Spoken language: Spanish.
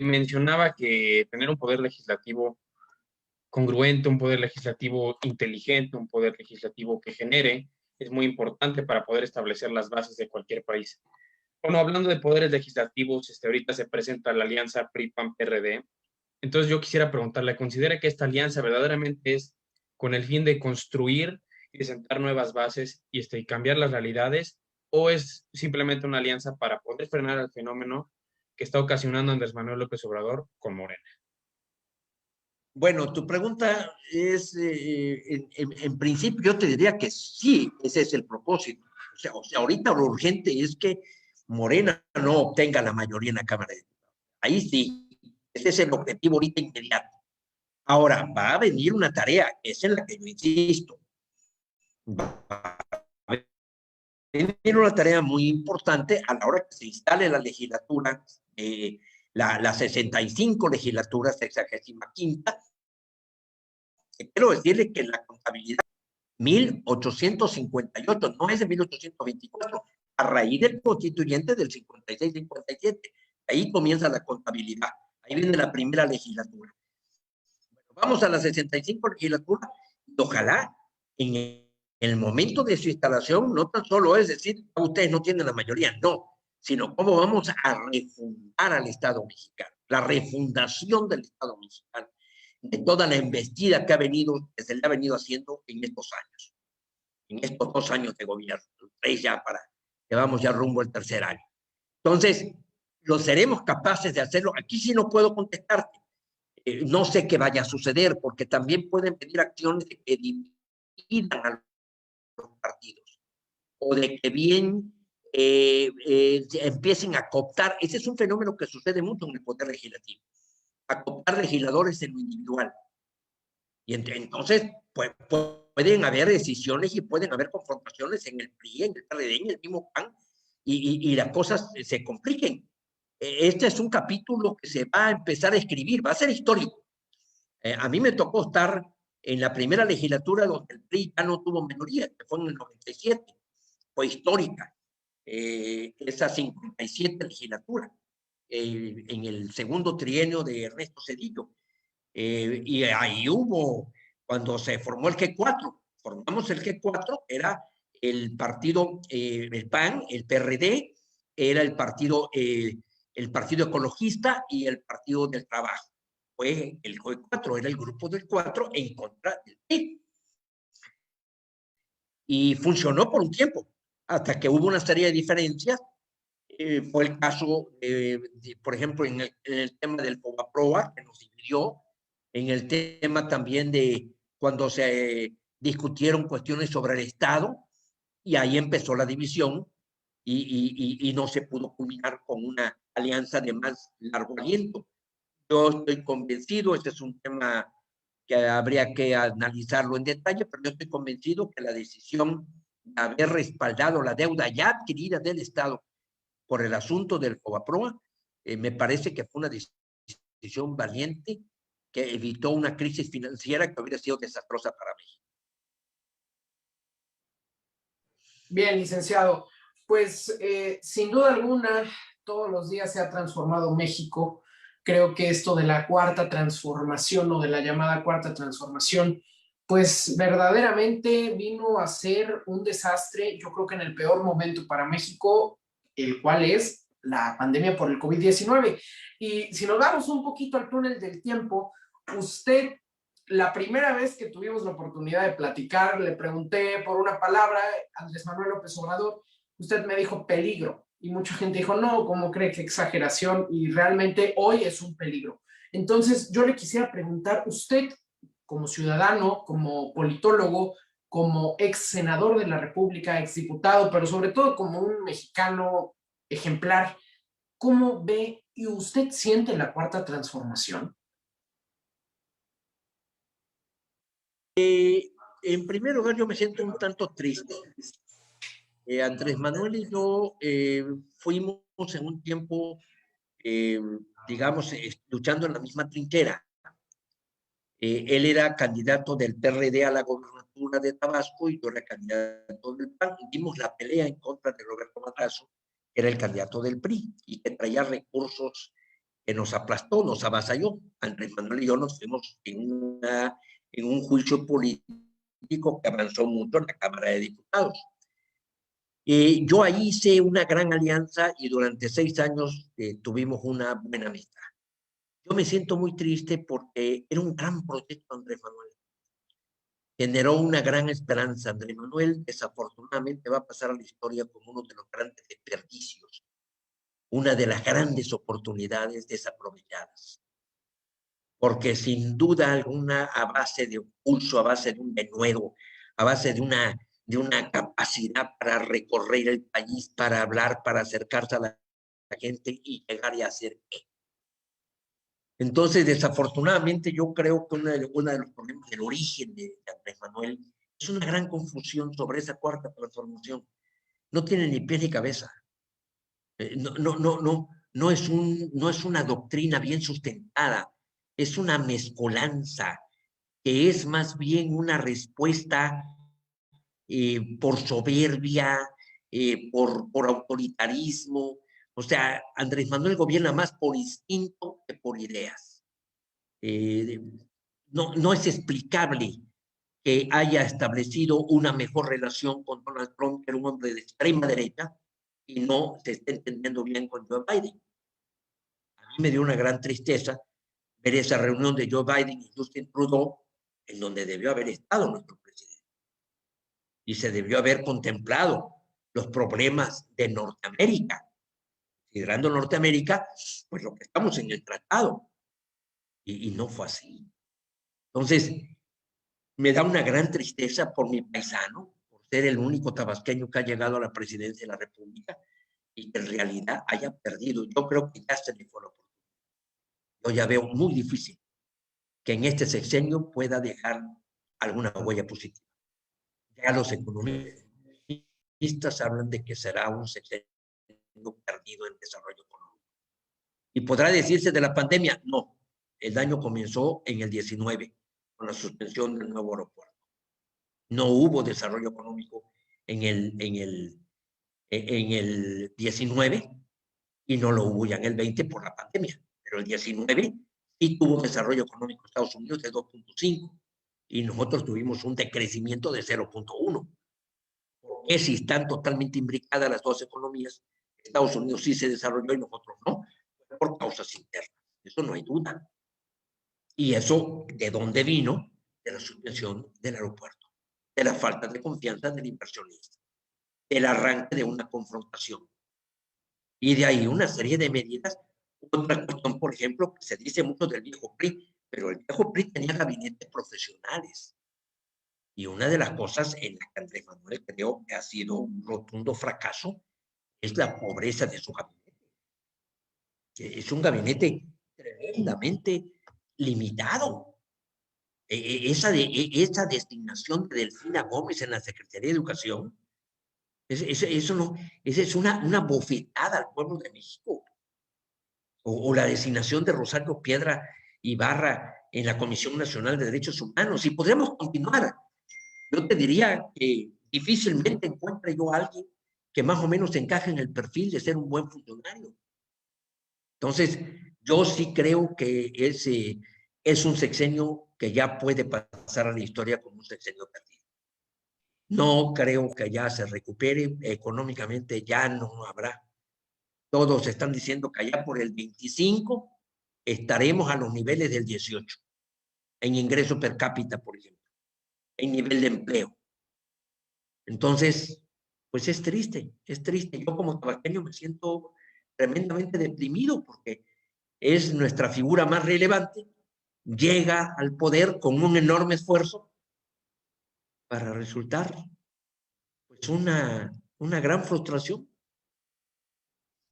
Mencionaba que tener un poder legislativo congruente, un poder legislativo inteligente, un poder legislativo que genere, es muy importante para poder establecer las bases de cualquier país. Bueno, hablando de poderes legislativos, ahorita se presenta la alianza PRI-PAN-PRD. Entonces yo quisiera preguntarle, ¿considera que esta alianza verdaderamente es con el fin de construir y de sentar nuevas bases y cambiar las realidades, o es simplemente una alianza para poder frenar el fenómeno que está ocasionando Andrés Manuel López Obrador con Morena? Bueno, tu pregunta es, en principio yo te diría que sí, ese es el propósito. O sea, ahorita lo urgente es que Morena no obtenga la mayoría en la Cámara de Diputados. Ahí sí, ese es el objetivo ahorita inmediato. Ahora, va a venir una tarea, es en la que yo insisto. Va a venir una tarea muy importante a la hora que se instale la legislatura, la 65 legislatura, 65ª. Quiero decirle que la contabilidad 1858, no es de 1824, a raíz del constituyente del 56-57. Ahí comienza la contabilidad, ahí viene la primera legislatura. Bueno, vamos a la 65 legislatura y ojalá en el momento de su instalación no tan solo es decir, ustedes no tienen la mayoría, no, sino cómo vamos a refundar al Estado mexicano, la refundación del Estado mexicano, de toda la embestida que se le ha venido haciendo en estos años, en estos 2 años de gobierno, 3 ya vamos ya rumbo al tercer año. Entonces, ¿lo seremos capaces de hacerlo? Aquí sí no puedo contestarte. No sé qué vaya a suceder, porque también pueden pedir acciones que dividan a los partidos, o de que bien empiecen a cooptar. Ese es un fenómeno que sucede mucho en el poder legislativo, a cooptar legisladores en lo individual. Y entonces, pues, pueden haber decisiones y pueden haber confrontaciones en el PRI, en el PRD, en el mismo PAN, y las cosas se compliquen. Este es un capítulo que se va a empezar a escribir, va a ser histórico. A mí me tocó estar en la primera legislatura donde el PRI ya no tuvo mayoría, que fue en el 97, fue histórica, esa 57 legislatura, en el segundo trienio de Ernesto Zedillo. Y ahí hubo, cuando se formó el G4, formamos el G4, era el partido, el PAN, el PRD, era el partido ecologista y el partido del trabajo. Fue el G4, era el grupo del 4 en contra del PRI. Y funcionó por un tiempo, hasta que hubo una serie de diferencias. Fue el caso, por ejemplo, en el tema del Fobaproa, que nos dividió, en el tema también de cuando se discutieron cuestiones sobre el Estado, y ahí empezó la división, y no se pudo culminar con una alianza de más largo aliento. Yo estoy convencido, este es un tema que habría que analizarlo en detalle, pero yo estoy convencido que la decisión de haber respaldado la deuda ya adquirida del Estado por el asunto del Fobaproa, me parece que fue una decisión valiente que evitó una crisis financiera que hubiera sido desastrosa para México. Bien, licenciado. Pues sin duda alguna, todos los días se ha transformado México. Creo que esto de la cuarta transformación o de la llamada cuarta transformación, pues verdaderamente vino a ser un desastre, yo creo que en el peor momento para México, el cual es la pandemia por el COVID-19. Y si nos damos un poquito al túnel del tiempo, usted, la primera vez que tuvimos la oportunidad de platicar, le pregunté por una palabra, Andrés Manuel López Obrador, usted me dijo peligro. Y mucha gente dijo, no, ¿cómo cree? Qué exageración. Y realmente hoy es un peligro. Entonces, yo le quisiera preguntar, usted, como ciudadano, como politólogo, como ex senador de la República, ex diputado, pero sobre todo como un mexicano ejemplar, ¿cómo ve y usted siente la cuarta transformación? En primer lugar, yo me siento un tanto triste. Andrés Manuel y yo fuimos en un tiempo, digamos, luchando en la misma trinchera. Él era candidato del PRD a la gobernatura de Tabasco y yo era candidato del PAN. Dimos la pelea en contra de Roberto Madrazo, que era el candidato del PRI y que traía recursos que nos aplastó, nos avasalló. Andrés Manuel y yo nos fuimos en un juicio político que avanzó mucho en la Cámara de Diputados. Yo ahí hice una gran alianza y durante 6 años tuvimos una buena amistad. Yo me siento muy triste porque era un gran proyecto Andrés Manuel. Generó una gran esperanza. Andrés Manuel desafortunadamente va a pasar a la historia como uno de los grandes desperdicios, una de las grandes oportunidades desaprovechadas. Porque sin duda alguna, a base de un pulso, a base de un denuedo, a base de una capacidad para recorrer el país, para hablar, para acercarse a la gente y llegar y hacer qué. Entonces, desafortunadamente, yo creo que uno de los problemas del origen de Andrés Manuel es una gran confusión sobre esa cuarta transformación. No tiene ni pies ni cabeza. No es una doctrina bien sustentada, es una mezcolanza, que es más bien una respuesta por soberbia, por autoritarismo. O sea, Andrés Manuel gobierna más por instinto que por ideas. No es explicable que haya establecido una mejor relación con Donald Trump, que era un hombre de extrema derecha, y no se está entendiendo bien con Joe Biden. A mí me dio una gran tristeza ver esa reunión de Joe Biden y Justin Trudeau, en donde debió haber estado nuestro presidente. Y se debió haber contemplado los problemas de Norteamérica. Considerando Norteamérica, pues lo que estamos en el tratado. Y no fue así. Entonces, me da una gran tristeza por mi paisano, por ser el único tabasqueño que ha llegado a la presidencia de la República y que en realidad haya perdido. Yo creo que ya se le fue la oportunidad. Yo ya veo muy difícil que en este sexenio pueda dejar alguna huella positiva. Ya los economistas hablan de que será un sexenio perdido en desarrollo económico. ¿Y podrá decirse de la pandemia? No. El daño comenzó en el 19, con la suspensión del nuevo aeropuerto. No hubo desarrollo económico en el 19 y no lo hubo ya en el 20 por la pandemia. Pero el 19 sí tuvo desarrollo económico Estados Unidos de 2.5 y nosotros tuvimos un decrecimiento de 0.1. ¿Por qué si están totalmente imbricadas las dos economías? Estados Unidos sí se desarrolló y nosotros no, por causas internas. Eso no hay duda. Y eso, ¿de dónde vino? De la suspensión del aeropuerto, de la falta de confianza del inversionista, del arranque de una confrontación. Y de ahí una serie de medidas. Otra cuestión, por ejemplo, se dice mucho del viejo PRI, pero el viejo PRI tenía gabinetes profesionales. Y una de las cosas en las que Andrés Manuel creo que ha sido un rotundo fracaso es la pobreza de su gabinete. Es un gabinete tremendamente limitado. Esa designación de Delfina Gómez en la Secretaría de Educación, esa es una bofetada al pueblo de México. O la designación de Rosario Piedra Ibarra en la Comisión Nacional de Derechos Humanos. Y podríamos continuar. Yo te diría que difícilmente encuentre yo a alguien que más o menos encaje en el perfil de ser un buen funcionario. Entonces, yo sí creo que es un sexenio que ya puede pasar a la historia como un sexenio perdido. No creo que ya se recupere económicamente, ya no habrá. Todos están diciendo que allá por el 25 estaremos a los niveles del 18, en ingreso per cápita, por ejemplo, en nivel de empleo. Entonces, pues es triste, es triste. Yo como tabasqueño me siento tremendamente deprimido porque es nuestra figura más relevante, llega al poder con un enorme esfuerzo para resultar pues una gran frustración.